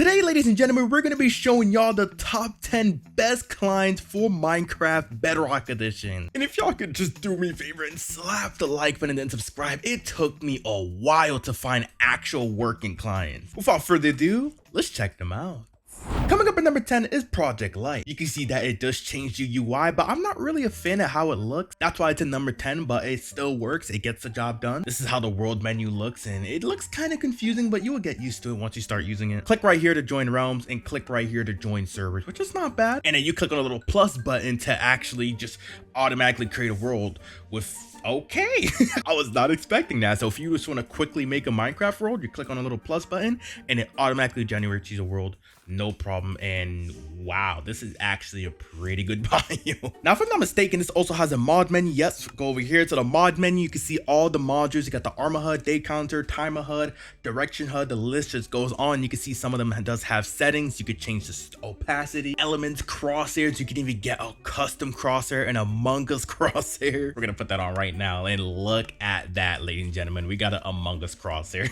Today, ladies and gentlemen, we're going to be showing y'all the top 10 best clients for Minecraft Bedrock Edition. And if y'all could just do me a favor and slap the like button and then subscribe, it took me a while to find actual working clients. Without further ado, let's check them out. Coming up at number 10 is Project Light. You can see that it does change the UI, but I'm not really a fan of how it looks. That's why it's in number 10, but it still works. It gets the job done. This is how the world menu looks, and it looks kind of confusing, but you will get used to it once you start using it. Click right here to join realms and click right here to join servers, which is not bad. And then you click on a little plus button to actually just automatically create a world with okay. I was not expecting that. So if you just want to quickly make a Minecraft world, you click on a little plus button and it automatically generates you a world, no problem. And wow, this is actually a pretty good bio. Now, if I'm not mistaken, this also has a mod menu. Yes, go over here to the mod menu. You can see all the modules. You got the armor HUD, day counter, timer HUD, direction HUD. The list just goes on. You can see some of them does have settings. You could change the opacity, elements, crosshairs. You can even get a custom crosshair and Among Us crosshair. We're gonna put that on right now, and look at that, ladies and gentlemen. We got an Among Us crosshair.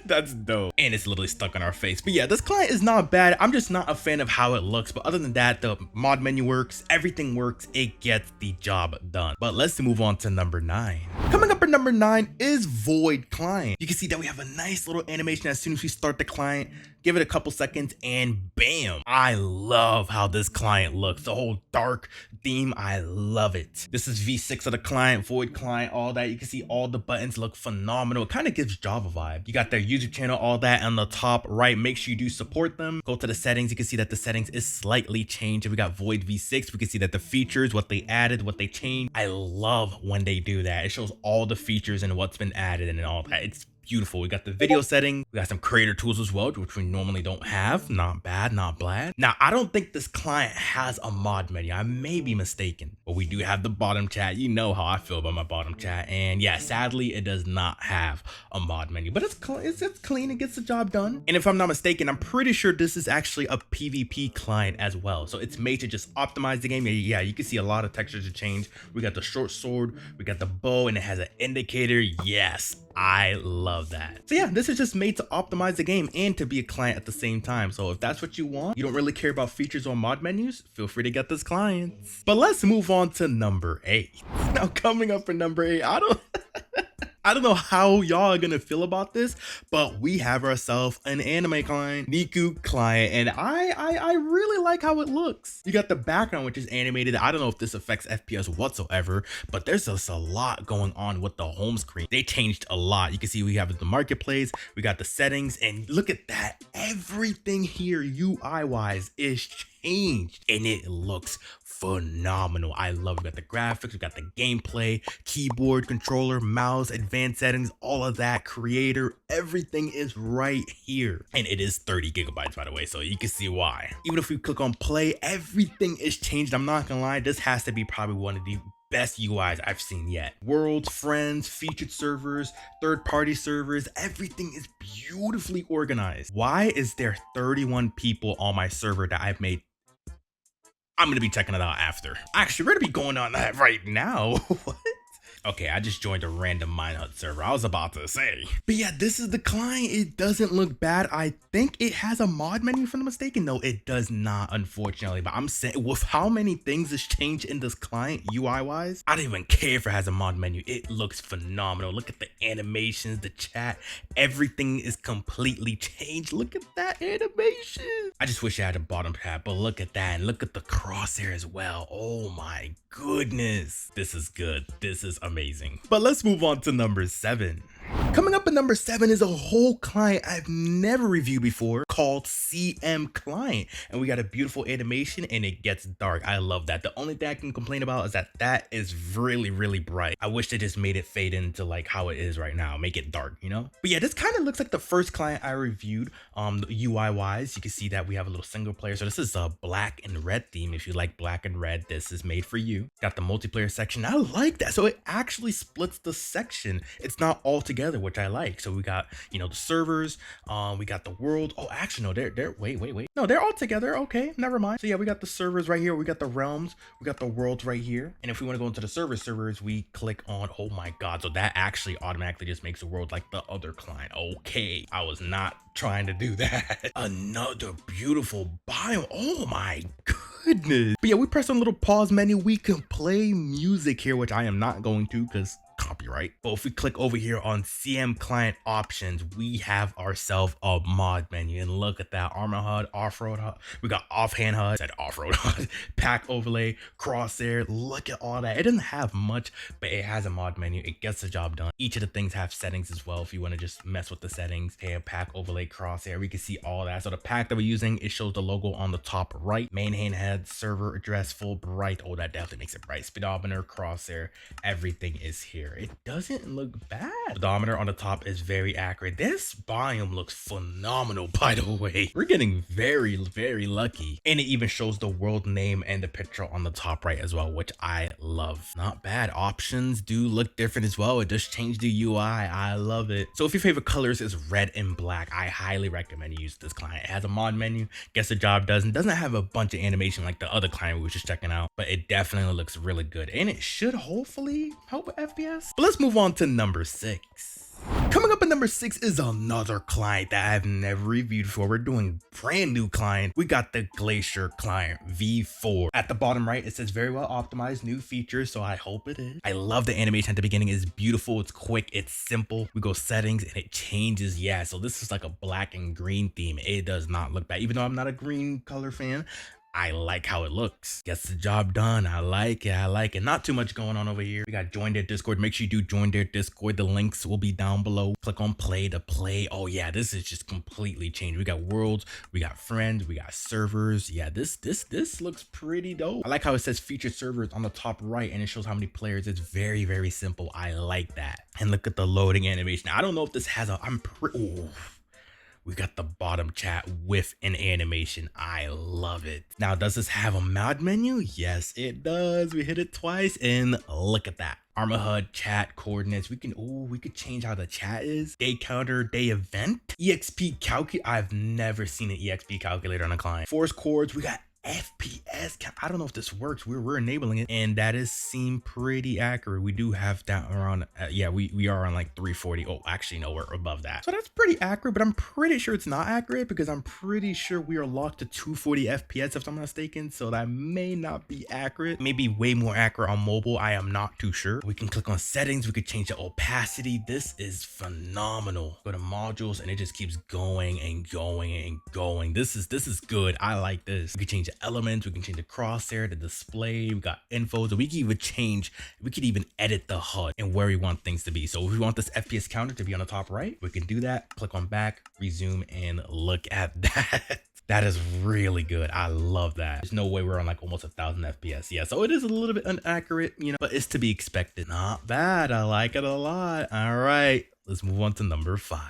That's dope, and it's literally stuck on our face. But yeah, this client is not bad. I'm just not a fan of how it looks, but other than that, the mod menu works, everything works, it gets the job done. But let's move on to number 9. Coming up at number 9 is Void Client. You can see that we have a nice little animation as soon as we start the client. Give it a couple seconds and bam. I love how this client looks. The whole dark theme, I love it. This is V6 of the client, Void Client, all that. You can see all the buttons look phenomenal. It kind of gives Java vibe. You got their YouTube channel, all that on the top right. Make sure you do support them. Go to the settings. You can see that the settings is slightly changed. We got Void V6. We can see that the features, what they added, what they changed. I love when they do that. It shows all the features and what's been added and all that. It's beautiful. We got the video setting. We got some creator tools as well, which we normally don't have. Not bad, not bad. Now, I don't think this client has a mod menu. I may be mistaken, but we do have the bottom chat. You know how I feel about my bottom chat. And yeah, sadly, it does not have a mod menu, but it's clean. It gets the job done. And if I'm not mistaken, I'm pretty sure this is actually a PvP client as well. So it's made to just optimize the game. Yeah, you can see a lot of textures to change. We got the short sword, we got the bow, and it has an indicator. Yes, I love that. So yeah, this is just made to optimize the game and to be a client at the same time. So if that's what you want, you don't really care about features or mod menus, feel free to get this client. But let's move on to number 8. Now, coming up for number 8, I don't know how y'all are gonna feel about this, but we have ourselves an anime client, Neku Client, and I really like how it looks. You got the background, which is animated. I don't know if this affects FPS whatsoever, but there's just a lot going on with the home screen. They changed a lot. You can see we have the marketplace, we got the settings, and look at that. Everything here UI wise is changed and it looks phenomenal. I love it. We got the graphics, we got the gameplay, keyboard, controller, mouse, advanced settings, all of that, creator, everything is right here. And it is 30 gigabytes, by the way, so you can see why. Even if we click on play, everything is changed. I'm not gonna lie, this has to be probably one of the best UIs I've seen yet. Worlds, friends, featured servers, third-party servers, everything is beautifully organized. Why is there 31 people on my server that I've made? I'm gonna be checking it out after. Actually, we're gonna be going on that right now. What? Okay, I just joined a random Minecraft server. I was about to say. But yeah, this is the client. It doesn't look bad. I think it has a mod menu, if I'm not mistaken. No, it does not, unfortunately. But I'm saying, with how many things has changed in this client UI-wise, I don't even care if it has a mod menu. It looks phenomenal. Look at the animations, the chat. Everything is completely changed. Look at that animation. I just wish I had a bottom tab, but look at that. And look at the crosshair as well. Oh my goodness. This is good. This is amazing. But let's move on to number 7. Coming up at number 7 is a whole client I've never reviewed before called CM Client. And we got a beautiful animation and it gets dark. I love that. The only thing I can complain about is that is really, really bright. I wish they just made it fade into like how it is right now. Make it dark, you know? But yeah, this kind of looks like the first client I reviewed UI wise. You can see that we have a little single player. So this is a black and red theme. If you like black and red, this is made for you. Got the multiplayer section. I like that. So it actually splits the section. It's not all together together, which I like. So we got, you know, the servers, we got the world. Oh, actually, no, they're wait. No, they're all together. Okay, never mind. So yeah, we got the servers right here. We got the realms. We got the worlds right here. And if we want to go into the servers, we click on, oh my God. So that actually automatically just makes the world like the other client. Okay, I was not trying to do that. Another beautiful biome. Oh my goodness. But yeah, we press on a little pause menu. We can play music here, which I am not going to because copyright. But if we click over here on CM client options, we have ourselves a mod menu, and look at that. Armor HUD, off-road HUD, we got offhand HUD, said off-road HUD, pack overlay, crosshair. Look at all that. It doesn't have much, but it has a mod menu. It gets the job done. Each of the things have settings as well if you want to just mess with the settings. Hey, pack overlay, crosshair, we can see all that. So the pack that we're using, it shows the logo on the top right. Main handhead, server address, full bright. Oh, that definitely makes it bright. Speedometer, crosshair, everything is here. It doesn't look bad. Odometer on the top is very accurate. This biome looks phenomenal, by the way. We're getting very, very lucky. And it even shows the world name and the picture on the top right as well, which I love. Not bad. Options do look different as well. It does change the UI. I love it. So if your favorite colors is red and black, I highly recommend you use this client. It has a mod menu, gets the job done. Doesn't have a bunch of animation like the other client we were just checking out, but it definitely looks really good. And it should hopefully help with FPS. But let's move on to number 6. Coming up at number 6 is another client that I've never reviewed before. We're doing brand new client. We got the Glacier Client V4. At the bottom right, it says very well optimized, new features, so I hope it is. I love the animation at the beginning. It's beautiful, it's quick, it's simple. We go settings and it changes. Yeah, so this is like a black and green theme. It does not look bad. Even though I'm not a green color fan, I like how it looks. Gets the job done. I like it. Not too much going on over here. We got join their Discord. Make sure you do join their Discord. The links will be down below. Click on play to play. Oh yeah, this is just completely changed. We got worlds, we got friends, we got servers. Yeah, this looks pretty dope. I like how it says featured servers on the top right and it shows how many players. It's very, very simple. I like that. And look at the loading animation. I don't know if this has a, we got the bottom chat with an animation. I love it. Now, does this have a mod menu? Yes, it does. We hit it twice and look at that. Armor HUD, chat, coordinates. We could change how the chat is. Day counter, day event. EXP calculator. I've never seen an EXP calculator on a client. Force chords. We got FPS. I don't know if this works. We're enabling it, and that is seem pretty accurate. We do have that around yeah, we are on like 340. Oh, actually no, we're above that, so that's pretty accurate, but I'm pretty sure it's not accurate because I'm pretty sure we are locked to 240 FPS if I'm not mistaken, so that may not be accurate. Maybe way more accurate on mobile. I am not too sure. We can click on settings. We could change the opacity. This is phenomenal. Go to modules and it just keeps going and going and going. This is good. I like this. We can change elements, we can change the crosshair, the display, we got info, so we could even edit the HUD and where we want things to be. So if we want this FPS counter to be on the top right, we can do that. Click on back, resume, and look at that. That is really good. I love that. There's no way we're on like almost 1,000 FPS. Yeah, so it is a little bit inaccurate, you know, but it's to be expected. Not bad. I like it a lot. All right, let's move on to number 5.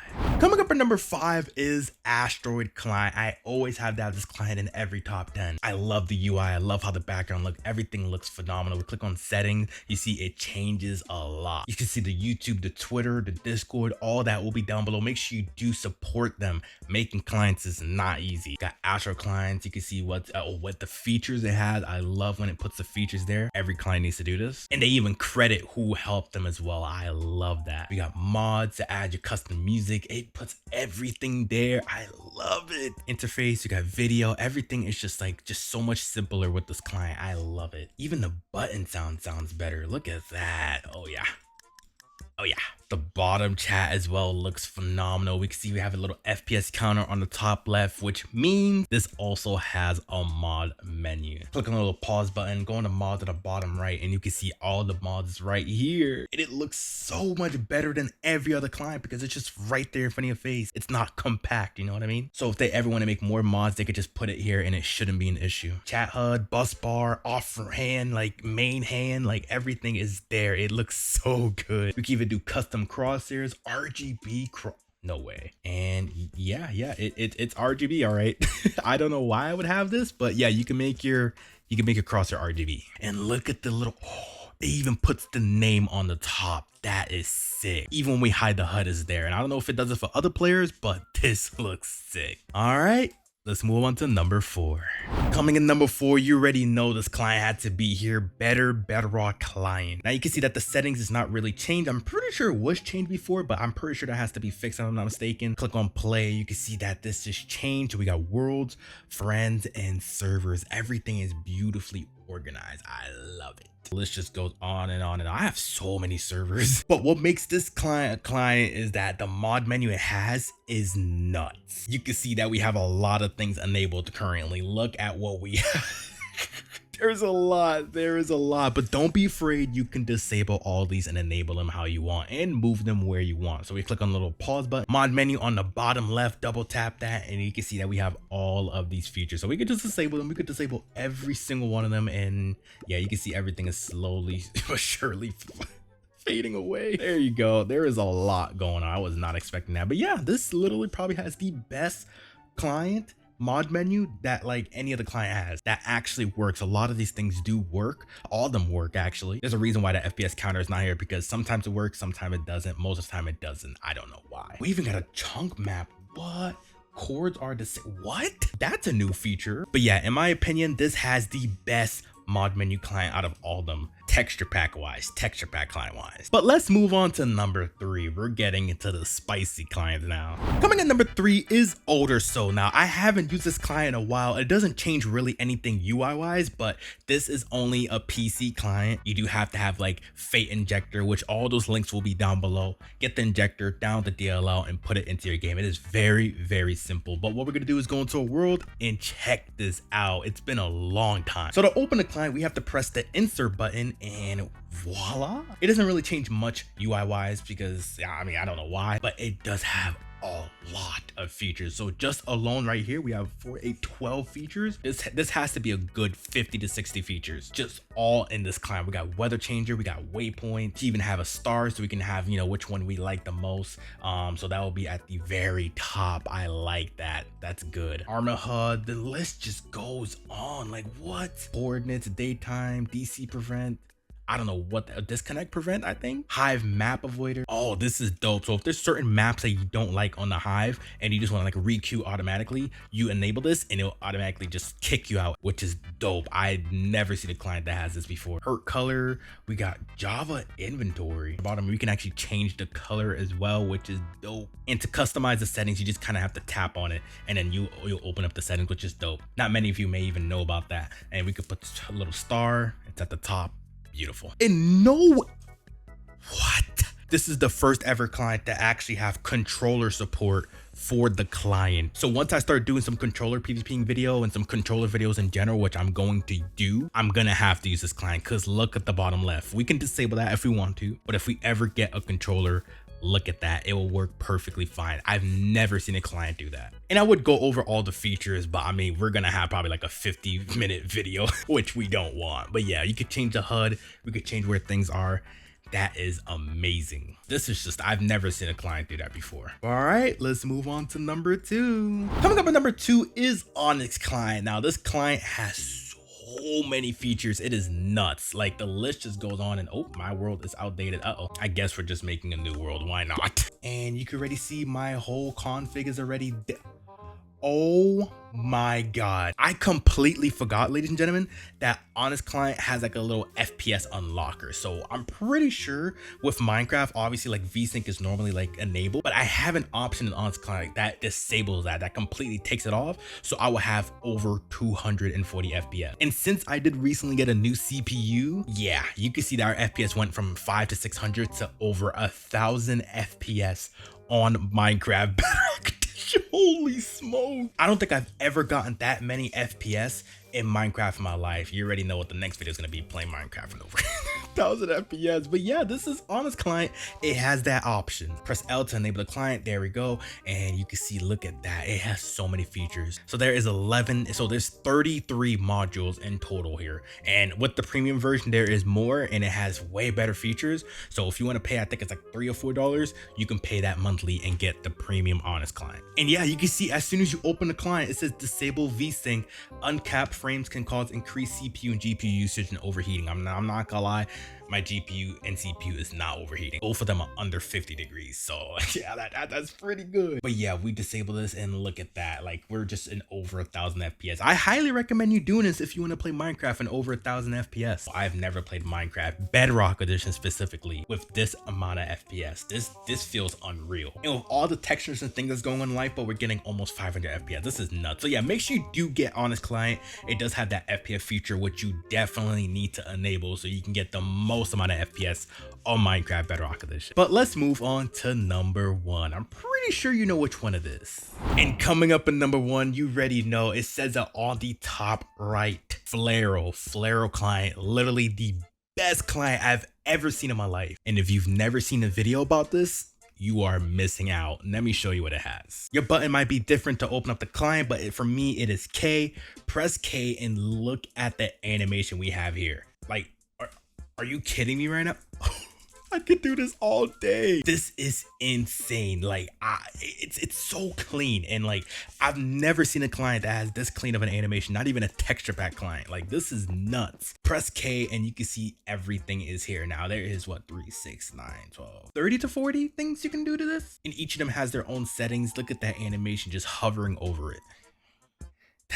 Coming up at number 5 is Asteroid Client. I always have to have this client in every top 10. I love the UI. I love how the background looks. Everything looks phenomenal. We click on settings. You see it changes a lot. You can see the YouTube, the Twitter, the Discord, all that will be down below. Make sure you do support them. Making clients is not easy. Got Asteroid Clients. You can see what the features it has. I love when it puts the features there. Every client needs to do this. And they even credit who helped them as well. I love that. We got mods to add your custom music. It puts everything there. I love it. Interface, you got video. Everything is just so much simpler with this client. I love it. Even the button sounds better. Look at that. Oh yeah. Oh yeah. The bottom chat as well looks phenomenal. We can see we have a little FPS counter on the top left, which means this also has a mod menu. Click on the little pause button, go on the mods at the bottom right, and you can see all the mods right here. And it looks so much better than every other client because it's just right there in front of your face. It's not compact, you know what I mean? So if they ever want to make more mods, they could just put it here and it shouldn't be an issue. Chat HUD, bus bar, off hand, like main hand, like everything is there. It looks so good. We can even do custom crosshairs, RGB no way. And yeah, it's RGB. All right. I don't know why I would have this, but yeah, you can make your crosshair RGB. And look at the little It even puts the name on the top. That is sick. Even when we hide the HUD is there. And I don't know if it does it for other players, but this looks sick. All right. Let's move on to number 4. Coming in number 4, you already know this client had to be here. Bedrock Client. Now you can see that the settings is not really changed. I'm pretty sure it was changed before, but I'm pretty sure that has to be fixed if I'm not mistaken. Click on play. You can see that this just changed. We got worlds, friends, and servers. Everything is beautifully organized. I love it. The list just goes on and on, and I have so many servers. But what makes this client a client is that the mod menu it has is nuts. You can see that we have a lot of things enabled currently. Look at what we have. There's a lot, but don't be afraid. You can disable all these and enable them how you want and move them where you want. So we click on the little pause button, mod menu on the bottom left, double tap that, and you can see that we have all of these features. So we could just disable them. We could disable every single one of them, and yeah, you can see everything is slowly but surely fading away. There you go. There is a lot going on. I was not expecting that, but yeah, this literally probably has the best client mod menu that like any other client has that actually works. A lot of these things do work. All of them work actually. There's a reason why the FPS counter is not here, because sometimes it works, sometimes it doesn't. Most of the time it doesn't. I don't know why. We even got a chunk map. What? Chords are the same. What? That's a new feature. But yeah, in my opinion, this has the best mod menu client out of all of them, texture pack client wise. But let's move on to number 3. We're getting into the spicy clients now. Coming in number 3 is OderSo. Now I haven't used this client in a while. It doesn't change really anything UI wise, but this is only a PC client. You do have to have like Fate Injector, which all those links will be down below. Get the injector, down the DLL, and put it into your game. It is very, very simple. But what we're gonna do is go into a world and check this out. It's been a long time. So to open the client, we have to press the insert button, and voila. It doesn't really change much UI wise because I mean, I don't know why, but it does have a lot of features. So just alone right here, we have 12 features. This has to be a good 50 to 60 features just all in this client. We got weather changer, we got waypoint, we even have a star so we can have, you know, which one we like the most. So that will be at the very top. I like that. That's good. Armor HUD, the list just goes on. Like what? Coordinates, daytime, DC prevent, I don't know what, a disconnect prevent, I think. Hive map avoider. Oh, this is dope. So if there's certain maps that you don't like on the Hive and you just want to like re-queue automatically, you enable this and it'll automatically just kick you out, which is dope. I've never seen a client that has this before. Hurt color. We got Java inventory. Bottom, we can actually change the color as well, which is dope. And to customize the settings, you just kind of have to tap on it and then you'll open up the settings, which is dope. Not many of you may even know about that. And we could put a little star. It's at the top. Beautiful. And no, what? This is the first ever client to actually have controller support for the client. So once I start doing some controller PvPing video and some controller videos in general, which I'm going to do, I'm gonna have to use this client because look at the bottom left. We can disable that if we want to, but if we ever get a controller, look at that. It will work perfectly fine. I've never seen a client do that. And I would go over all the features, but I mean, we're gonna have probably like a 50-minute video, which we don't want. But yeah, you could change the HUD. We could change where things are. That is amazing. This is just, I've never seen a client do that before. All right, let's move on to number 2. Coming up at number 2 is Onix Client. Now this client has so many features. It is nuts. Like the list just goes on and oh, my world is outdated. Uh-oh. I guess we're just making a new world. Why not? And you can already see my whole config is already oh my god, I completely forgot, ladies and gentlemen, that Onix Client has like a little FPS unlocker. So I'm pretty sure with Minecraft, obviously like VSync is normally like enabled, but I have an option in Onix Client that disables that completely takes it off. So I will have over 240 FPS. And since I did recently get a new CPU, yeah, you can see that our FPS went from 500 to 600 to over 1,000 FPS on Minecraft Bedrock. Holy smoke. I don't think I've ever gotten that many FPS in Minecraft in my life. You already know what the next video is going to be, playing Minecraft and over 1,000 FPS. But yeah, this is Onix Client. It has that option. Press L to enable the client. There we go. And you can see, look at that. It has so many features. So there is 11. So there's 33 modules in total here. And with the premium version, there is more and it has way better features. So if you want to pay, I think it's like $3 or $4, you can pay that monthly and get the premium Onix Client. And yeah, you can see as soon as you open the client, it says disable VSync. Uncapped frames can cause increased CPU and GPU usage and overheating. I'm not gonna lie, my GPU and CPU is not overheating. Both of them are under 50 degrees. So yeah, that's pretty good. But yeah, we disable this and look at that. Like we're just in over 1,000 FPS. I highly recommend you doing this if you want to play Minecraft in over 1,000 FPS. I've never played Minecraft Bedrock Edition specifically with this amount of FPS. This feels unreal. And with all the textures and things that's going on in life, but we're getting almost 500 FPS. This is nuts. So yeah, make sure you do get Onix Client. It does have that FPS feature, which you definitely need to enable so you can get the most amount of FPS on Minecraft Bedrock Edition. But let's move on to number 1. I'm pretty sure you know which one it is. And coming up in number 1, you already know, it says it on the top right. Flarial Client, literally the best client I've ever seen in my life. And if you've never seen a video about this, you are missing out. Let me show you what it has. Your button might be different to open up the client, but for me, it is K. Press K and look at the animation we have here. Like, are you kidding me right now? I could do this all day. This is insane. Like, it's so clean. And like, I've never seen a client that has this clean of an animation, not even a texture pack client. Like, this is nuts. Press K and you can see everything is here. Now there is what, 3, 6, 9, 12, 30 to 40 things you can do to this. And each of them has their own settings. Look at that animation just hovering over it.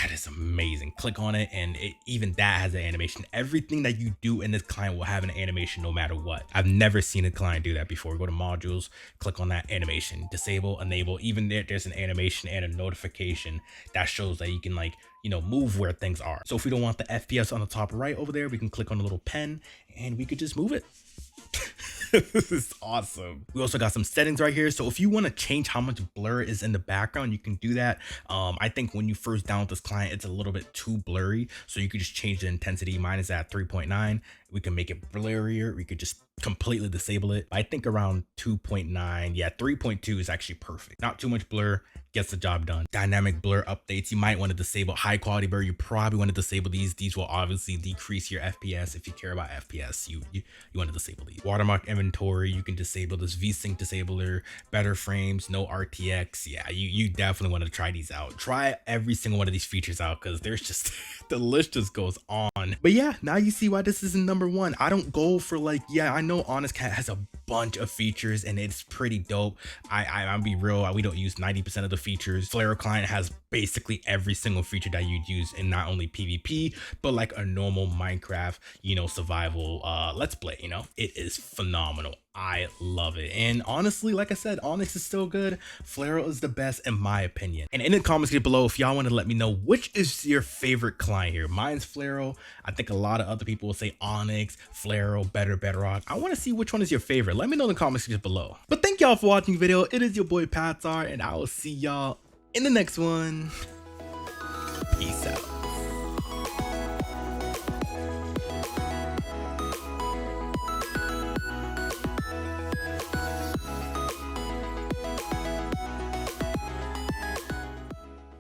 That is amazing. Click on it and even that has an animation. Everything that you do in this client will have an animation no matter what. I've never seen a client do that before. Go to modules, click on that animation, disable, enable. Even there's an animation and a notification that shows that you can, like, you know, move where things are. So if we don't want the FPS on the top right over there, we can click on the little pen and we could just move it. This is awesome. We also got some settings right here. So if you want to change how much blur is in the background, you can do that. I think when you first download this client, it's a little bit too blurry. So you could just change the intensity. Mine is at 3.9. We can make it blurrier. We could just completely disable it. I think around 2.9. Yeah, 3.2 is actually perfect. Not too much blur, gets the job done. Dynamic blur updates. You might want to disable high quality blur. You probably want to disable these. These will obviously decrease your FPS. If you care about FPS, you want to disable these. Watermark inventory. You can disable this VSync disabler. Better frames, no RTX. Yeah, you definitely want to try these out. Try every single one of these features out because there's just the list just goes on. But yeah, now you see why this is in number 1. I don't go for like, yeah, I know Onix Client has a bunch of features and it's pretty dope. I'll be real, we don't use 90% of the features. Flarial Client has basically every single feature that you'd use in not only PvP, but like a normal Minecraft, you know, survival let's play, you know. It is phenomenal. I love it. And honestly, like I said, Onix is still good. Flarial is the best in my opinion. And in the comments below, if y'all want to let me know which is your favorite client here. Mine's Flarial. I think a lot of other people will say Onix, Flarial, Bedrock. I want to see which one is your favorite. Let me know in the comments below. But thank y'all for watching the video. It is your boy Patar, and I will see y'all in the next one. Peace out.